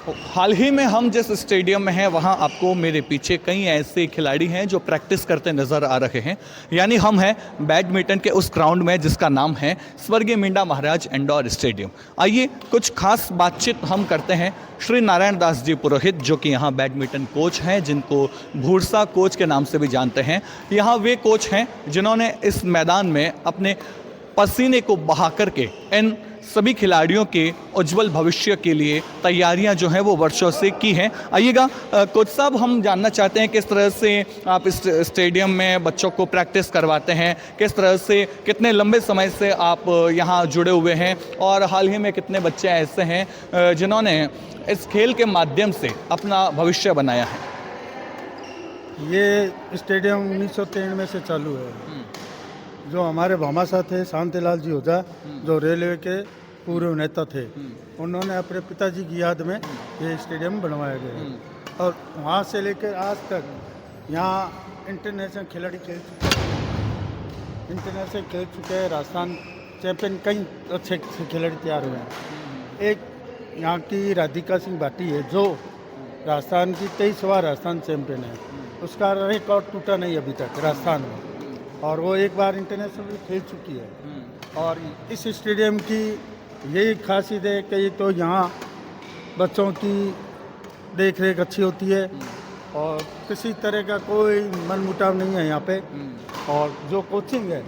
हाल ही में हम जिस स्टेडियम में हैं वहाँ आपको मेरे पीछे कई ऐसे खिलाड़ी हैं जो प्रैक्टिस करते नज़र आ रहे हैं। यानी हम हैं बैडमिंटन के उस ग्राउंड में जिसका नाम है स्वर्गीय मींडा महाराज इंडोर स्टेडियम। आइए कुछ खास बातचीत हम करते हैं श्री नारायण दास जी पुरोहित, जो कि यहाँ बैडमिंटन कोच हैं, जिनको भूरसा कोच के नाम से भी जानते हैं। यहाँ वे कोच हैं जिन्होंने इस मैदान में अपने पसीने को बहा करके इन सभी खिलाड़ियों के उज्जवल भविष्य के लिए तैयारियां जो हैं वो वर्षों से की हैं। आइएगा कोच साहब, हम जानना चाहते हैं किस तरह से आप इस स्टेडियम में बच्चों को प्रैक्टिस करवाते हैं, किस तरह से कितने लंबे समय से आप यहाँ जुड़े हुए हैं और हाल ही में कितने बच्चे ऐसे हैं जिन्होंने इस खेल के माध्यम से अपना भविष्य बनाया है। ये स्टेडियम 1993 से चालू है। जो हमारे भामाशाह थे शांतिलाल जी ओझा, जो रेलवे के पूर्व नेता थे, उन्होंने अपने पिताजी की याद में ये स्टेडियम बनवाया गया है। और वहाँ से लेकर आज तक यहाँ इंटरनेशनल खिलाड़ी खेल चुके हैं। राजस्थान चैंपियन कई अच्छे खिलाड़ी तैयार हुए हैं। एक यहाँ की राधिका सिंह भाटी है जो राजस्थान की 23 बार राजस्थान चैंपियन है। उसका रिकॉर्ड टूटा नहीं अभी तक राजस्थान में, और वो एक बार इंटरनेशनल खेल चुकी है। और इस स्टेडियम की यही खासियत है कि ये तो यहाँ बच्चों की देख रेख अच्छी होती है और किसी तरह का कोई मनमुटाव नहीं है यहाँ पे। और जो कोचिंग है,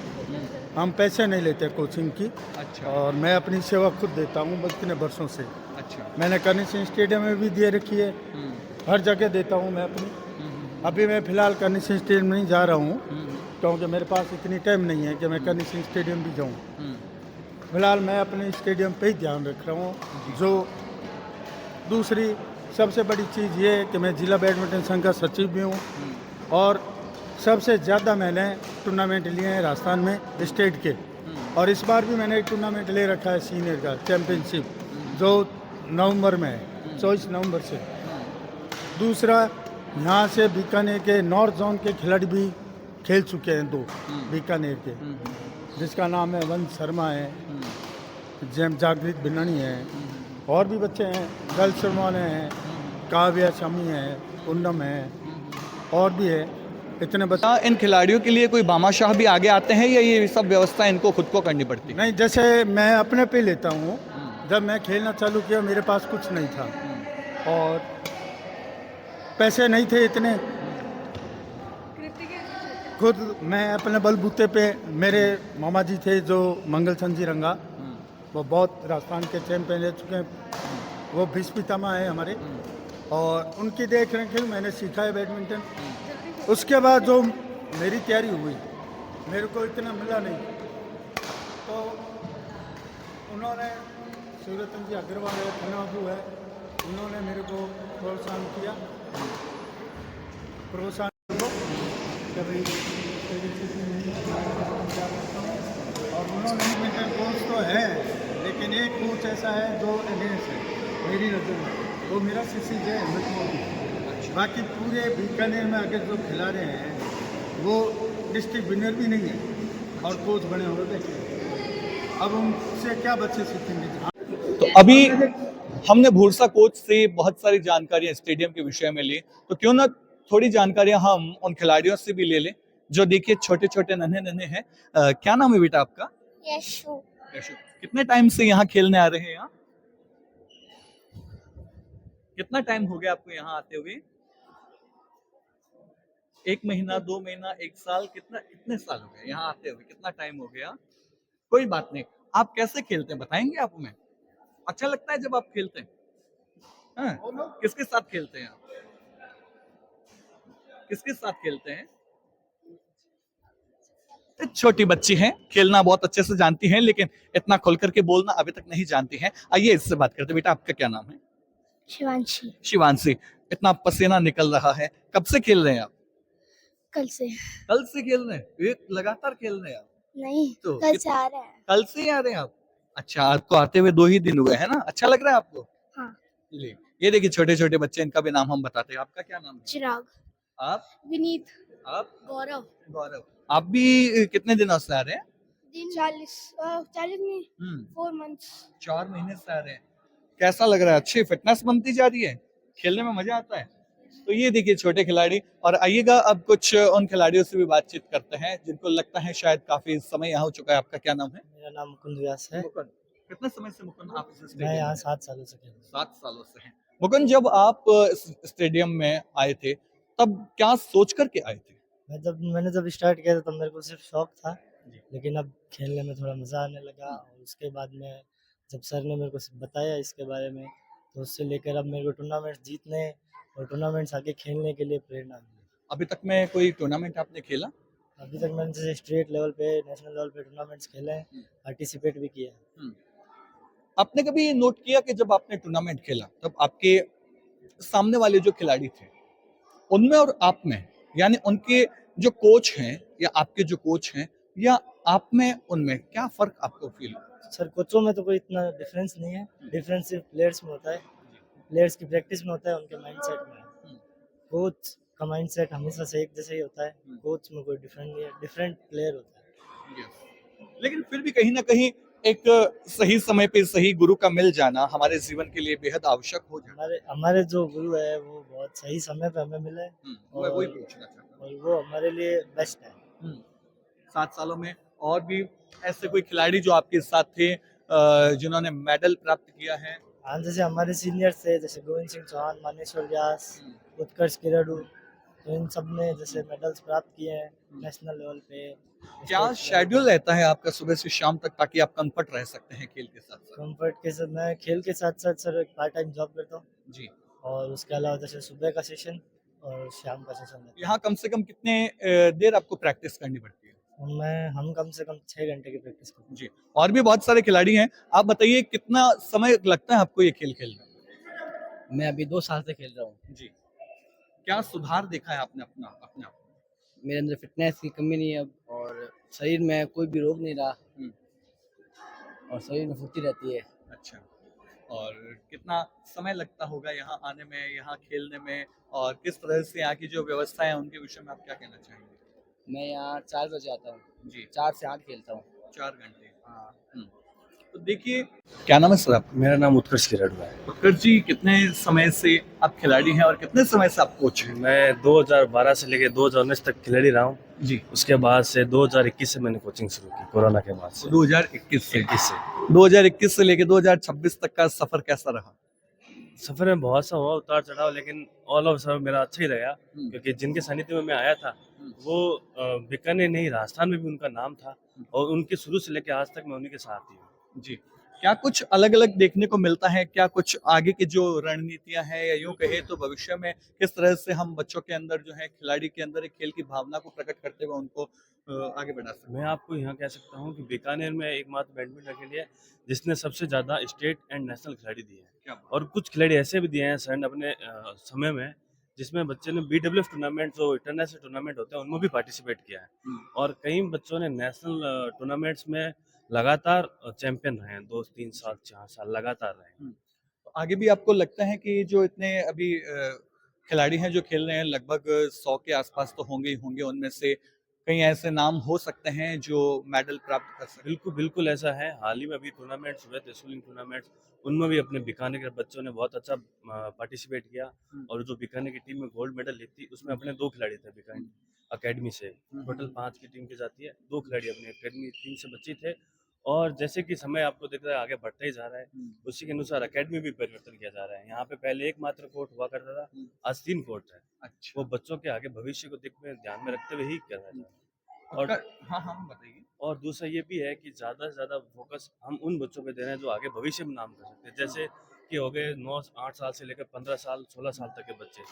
हम पैसे नहीं लेते कोचिंग की। अच्छा। और मैं अपनी सेवा खुद देता हूँ इतने वर्षों से। अच्छा। मैंने करनी सिंह स्टेडियम में भी दे रखी है, हर जगह देता हूँ मैं अपनी। अभी मैं फ़िलहाल करनी सिंह स्टेडियम नहीं जा रहा हूँ क्योंकि मेरे पास इतनी टाइम नहीं है कि मैं करनी सिंह स्टेडियम भी जाऊँ। फिलहाल मैं अपने स्टेडियम पे ही ध्यान रख रहा हूँ। जो दूसरी सबसे बड़ी चीज़ ये है कि मैं जिला बैडमिंटन संघ का सचिव भी हूँ और सबसे ज़्यादा मैंने टूर्नामेंट लिए हैं राजस्थान में स्टेट के। और इस बार भी मैंने एक टूर्नामेंट ले रखा है सीनियर का चैम्पियनशिप, जो नवंबर में है, 24 नवंबर से। दूसरा, यहाँ से बीकानेर के नॉर्थ जोन के खिलाड़ी भी खेल चुके हैं, 2 बीकानेर के, जिसका नाम है वंश शर्मा है, जैम जागृत भिन्नणी है, और भी बच्चे हैं, दल शर्मा हैं, काव्या शमी है, पूनम है, और भी है। इतने बच्चे। इन खिलाड़ियों के लिए कोई भामाशाह भी आगे आते हैं या ये सब व्यवस्था इनको खुद को करनी पड़ती है? नहीं, जैसे मैं अपने पे लेता हूँ। जब मैं खेलना चालू किया मेरे पास कुछ नहीं था और पैसे नहीं थे इतने। खुद मैं अपने बलबूते पे, मेरे मामा जी थे जो मंगल चंद जी रंगा, वो बहुत राजस्थान के चैंपियन रह चुके हैं, वो भीष्मितामा है हमारे, और उनकी देख रेख में मैंने सीखा है बैडमिंटन। उसके बाद जो मेरी तैयारी हुई, मेरे को इतना मिला नहीं, तो उन्होंने सूर्यतन जी अग्रवाल है, खन्नाबू है, उन्होंने मेरे को प्रोत्साहन किया। और उन्होंने मेरे कोच तो है, लेकिन एक कोच ऐसा है जो अगेंस्ट है मेरी नज़र में, वो मेरा शिष्य है अहमद मोदी। बाकी पूरे बीकानेर में आगे जो खिला रहे हैं वो डिस्ट्रिक्ट विनर भी नहीं है और कोच बने हुए बैठे। अब उनसे क्या बच्चे सीखेंगे? तो अभी हमने भूरसा कोच से बहुत सारी जानकारियां स्टेडियम के विषय में ली, तो क्यों ना थोड़ी जानकारियां हम उन खिलाड़ियों से भी ले लें जो देखिए छोटे छोटे नन्हे नन्हे हैं। क्या नाम है बेटा आपका? यशु। यशु। कितने टाइम से यहाँ खेलने आ रहे हैं? यहाँ कितना टाइम हो गया आपको यहाँ आते हुए? 1 महीना, 2 महीना, 1 साल, कितने साल हो गए यहाँ आते हुए? कितना टाइम हो गया? कोई बात नहीं। आप कैसे खेलते हैं बताएंगे आप हमें? अच्छा लगता है जब आप खेलते हैं? हाँ? किसके साथ खेलते हैं आप? किसके साथ खेलते हैं? छोटी बच्ची हैं, खेलना बहुत अच्छे से जानती हैं, लेकिन इतना खुल करके बोलना अभी तक नहीं जानती हैं। आइए इससे बात करते हैं। बेटा आपका क्या नाम है? शिवांशी। शिवांशी। इतना पसीना निकल रहा है, कब से खेल रहे हैं आप? कल से। कल से खेल रहे हैं? एक लगातार खेल रहे हैं आप? नहीं, तो कल से आ रहे हैं। कल से ही आ रहे हैं आप? अच्छा, आपको आते हुए 2 ही दिन हुए है ना? अच्छा लग रहा है आपको? हाँ। ये देखिए छोटे छोटे बच्चे, इनका भी नाम हम बताते हैं। आपका क्या नाम है? चिराग। आप? विनीत। आप? गौरव। गौरव। आप भी कितने दिनों से आ रहे हैं? 40 नहीं, 4 मंथ्स। 4 महीने से आ रहे हैं। कैसा लग रहा है? अच्छी फिटनेस बनती जा रही है, खेलने में मजा आता है। तो ये देखिए छोटे खिलाड़ी। और आइएगा अब कुछ उन खिलाड़ियों से भी बातचीत करते हैं जिनको लगता है शायद काफी समय यहाँ हो चुका है। आपका क्या नाम है? मेरा नाम मुकुंद व्यास है। मुकुंद। कितने समय से मुकुंद आप इस मैं स्टेडियम यहाँ में? 7 सालों से खेल रहा 7 सालों से हैं। मुकुंद, जब आप इस स्टेडियम में आए थे तब क्या सोच करके आए थे? हूँ। मैंने जब स्टार्ट किया था तब मेरे को सिर्फ शौक था, जी। लेकिन अब खेलने में थोड़ा मज़ा आने लगा। और उसके बाद में जब सर ने मेरे को बताया इसके बारे में, तो उससे लेकर अब मेरे को टूर्नामेंट्स जीतने और टूर्नामेंट्स आगे खेलने के लिए प्रेरणा मिली। अभी तक में कोई टूर्नामेंट आपने खेला? अभी तक मैंने जैसे स्टेट लेवल पे, नेशनल लेवल पे टूर्नामेंट्स खेले हैं, पार्टिसिपेट भी किया है। हम्म। आपने कभी ये नोट किया कि जब आपने टूर्नामेंट खेला तब आपके सामने वाले जो खिलाड़ी थे उनमें और आप में, यानी उनके जो कोच हैं या आपके जो कोच हैं या आप में उनमें क्या फर्क आपको फील हुआ? सर कोचों में तो कोई इतना डिफरेंस नहीं है, डिफरेंस सिर्फ प्लेयर्स में होता है, प्लेयर्स की प्रैक्टिस में होता है, उनके माइंडसेट में। कोच का माइंडसेट हमेशा से एक जैसा ही होता है, कोच में कोई डिफरेंट नहीं है, डिफरेंट प्लेयर होता है। Yes. लेकिन फिर भी कहीं ना कहीं एक सही समय पे सही गुरु का मिल जाना हमारे जीवन के लिए बेहद आवश्यक हो जाता हमारे हमारे जो गुरु है वो बहुत सही समय पे हमें मिले, है। मैं वही पूछना चाहता और वो हमारे लिए बेस्ट है। हूँ। 7 सालों में और भी ऐसे कोई खिलाड़ी जो आपके साथ थे जिन्होंने मेडल प्राप्त किया है? हाँ, जैसे हमारे सीनियर्स थे, जैसे गोविंद सिंह चौहान, मानेश्वर व्यास, उत्कर्ष किराडू, तो इन सब ने जैसे मेडल्स प्राप्त किए हैं नेशनल लेवल पे। क्या शेड्यूल रहता है आपका सुबह से शाम तक ताकि आप कंफर्ट रह सकते हैं खेल के साथ साथ? कंफर्ट के साथ मैं खेल के साथ साथ सर एक पार्ट टाइम जॉब करता हूँ, जी। और उसके अलावा जैसे सुबह का सेशन और शाम का सेशन रहता यहाँ कम से कम कितने देर आपको प्रैक्टिस करनी पड़ती है? है। हम कम से कम 6 घंटे की प्रैक्टिस करते जी। और भी बहुत सारे खिलाड़ी हैं, आप बताइए कितना समय लगता है आपको ये खेल खेलने में? मैं अभी 2 साल से खेल रहा हूँ। जी। क्या सुधार देखा है आपने अपने आप में? मेरे अंदर फिटनेस की कमी नहीं है अब, और शरीर में कोई भी रोग नहीं रहा, हम्म। और शरीर में फुर्ती रहती है। अच्छा। और कितना समय लगता होगा यहाँ आने में, यहाँ खेलने में, और किस तरह से यहाँ की जो व्यवस्था है उनके विषय में आप क्या कहना चाहेंगे? मैं यहाँ 4 बजे आता हूँ, जी। 4 से 8 खेलता हूँ। 4 घंटे। हाँ। तो देखिए, क्या नाम है सर आपका? मेरा नाम उत्कर्ष किराडू है। उत्कर्ष जी, कितने समय से आप खिलाड़ी हैं और कितने समय से आप कोच हैं? मैं 2012 से लेके 2019 तक खिलाड़ी रहा हूँ। जी। उसके बाद से 2021 से मैंने कोचिंग शुरू की, कोरोना के बाद से। 2021 से 21 से लेके 2026 तक का सफर कैसा रहा? सफर में बहुत सा हुआ उतार चढ़ाव, लेकिन ऑल ओवर सफर मेरा अच्छा ही रहा, क्योंकि जिनके सानिध्य में मैं आया था वो बीकानेर नहीं, राजस्थान में भी उनका नाम था, और उनके शुरू से लेकर आज तक मैं उन्हीं के साथ ही हूँ। जी। क्या कुछ अलग अलग देखने को मिलता है? क्या कुछ आगे की जो रणनीतियां हैं, या यूं कहे तो भविष्य में किस तरह से हम बच्चों के अंदर जो है, खिलाड़ी के अंदर एक खेल की भावना को प्रकट करते हुए उनको आगे बढ़ा सकते हैं? मैं आपको यहाँ कह सकता हूँ कि बीकानेर में एकमात्र बैडमिंटन के लिए जिसने सबसे ज्यादा स्टेट एंड नेशनल खिलाड़ी दिए हैं, क्या बात। और कुछ खिलाड़ी ऐसे भी दिए हैं सर अपने समय में, जिसमें बच्चे ने BWF टूर्नामेंट, जो इंटरनेशनल टूर्नामेंट होते हैं, उनमें भी पार्टिसिपेट किया है, और कई बच्चों ने नेशनल टूर्नामेंट्स में लगातार चैंपियन रहे हैं, 2 3 साल 4 साल लगातार रहे हैं। तो आगे भी आपको लगता है कि जो इतने अभी खिलाड़ी हैं जो खेल रहे हैं, लगभग 100 के आसपास तो होंगे ही होंगे, उनमें से कई ऐसे नाम हो सकते हैं जो मेडल प्राप्त कर सकते हैं? बिल्कुल बिल्कुल ऐसा है। हाल ही में अभी टूर्नामेंट्स हुए थे, स्कूलिंग टूर्नामेंट्स, उनमें भी अपने बीकानेर के बच्चों ने बहुत अच्छा पार्टिसिपेट किया, और जो बीकानेर की टीम में गोल्ड मेडल लेती, उसमें अपने 2 खिलाड़ी थे बीकानेर अकेडमी से। टोटल 5 की टीम की जाती है, 2 खिलाड़ी अपनी अकेडमी टीम से बच्चे थे, और जैसे कि समय आपको दिख रहा है आगे बढ़ता ही जा रहा है, उसी के अनुसार अकेडमी भी परिवर्तन किया जा रहा है। यहाँ पे पहले एकमात्र कोर्ट हुआ करता था, आज 3 कोर्ट है। अच्छा। वो बच्चों के आगे भविष्य को ध्यान में रखते हुए ही किया जाता है। और हाँ हाँ बताइए। और दूसरा ये भी है कि ज़्यादा से ज़्यादा फोकस हम उन बच्चों पे दे रहे हैं जो आगे भविष्य में नाम कर सकते हैं, जैसे कि हो गए 9-8 साल से लेकर 15 साल 16 साल तक के बच्चे,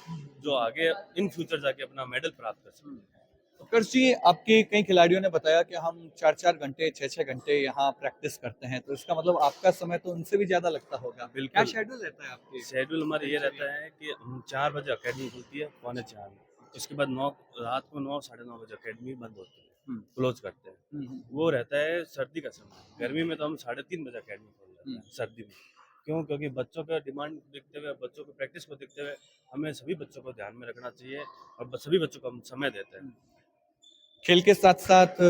जो आगे इन फ्यूचर जाके अपना मेडल प्राप्त कर सकते हैं। उत्कर्ष जी, आपके कई खिलाड़ियों ने बताया कि हम 4-4 घंटे 6-6 घंटे यहाँ प्रैक्टिस करते हैं, तो इसका मतलब आपका समय तो उनसे भी ज्यादा लगता होगा। बिल्कुल। क्या शेड्यूल रहता है आपके? शेड्यूल हमारा ये रहता है कि 4 बजे अकेडमी खुलती है, 3:45 में, उसके बाद 9 रात को 9 साढ़े 9 बजे अकेडमी बंद होती है, क्लोज करते हैं। वो रहता है सर्दी का समय। गर्मी में तो हम 3:30 बजे अकेडमी खोल जाते हैं, सर्दी में। क्यों? क्योंकि बच्चों का डिमांड देखते हुए, बच्चों की प्रैक्टिस को देखते हुए, हमें सभी बच्चों को ध्यान में रखना चाहिए, और सभी बच्चों को हम समय देते हैं। खेल के साथ साथ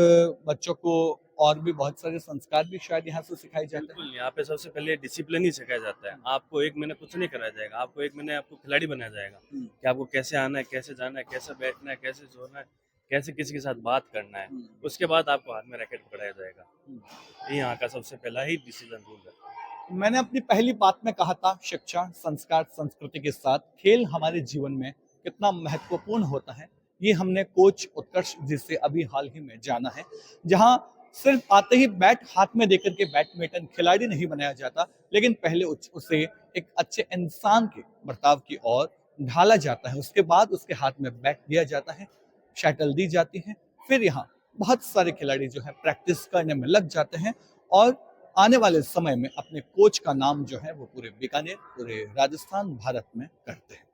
बच्चों को और भी बहुत सारे संस्कार भी शायद यहाँ से सिखाए जाते हैं। बिल्कुल, यहाँ पे सबसे पहले डिसिप्लिन ही सिखाया जाता है। आपको 1 महीने कुछ नहीं कराया जाएगा, आपको 1 महीने आपको खिलाड़ी बनाया जाएगा कि आपको कैसे आना है, कैसे जाना है, कैसे बैठना है, कैसे सोना है, कैसे किसी के साथ बात करना है। उसके बाद आपको हाथ में रैकेट पकड़ाया जाएगा। ये यहाँ का सबसे पहला ही डिसीजन रूल है। मैंने अपनी पहली बात में कहा था शिक्षा, संस्कार, संस्कृति के साथ खेल हमारे जीवन में कितना महत्वपूर्ण होता है, ये हमने कोच उत्कर्ष जी से अभी हाल ही में जाना है, जहां सिर्फ आते ही बैट हाथ में देकर के बैडमिंटन खिलाड़ी नहीं बनाया जाता, लेकिन पहले उसे एक अच्छे इंसान के बर्ताव की ओर ढाला जाता है। उसके बाद उसके हाथ में बैट दिया जाता है, शटल दी जाती है, फिर यहाँ बहुत सारे खिलाड़ी जो है प्रैक्टिस करने में लग जाते हैं और आने वाले समय में अपने कोच का नाम जो है वो पूरे बीकानेर, पूरे राजस्थान, भारत में करते हैं।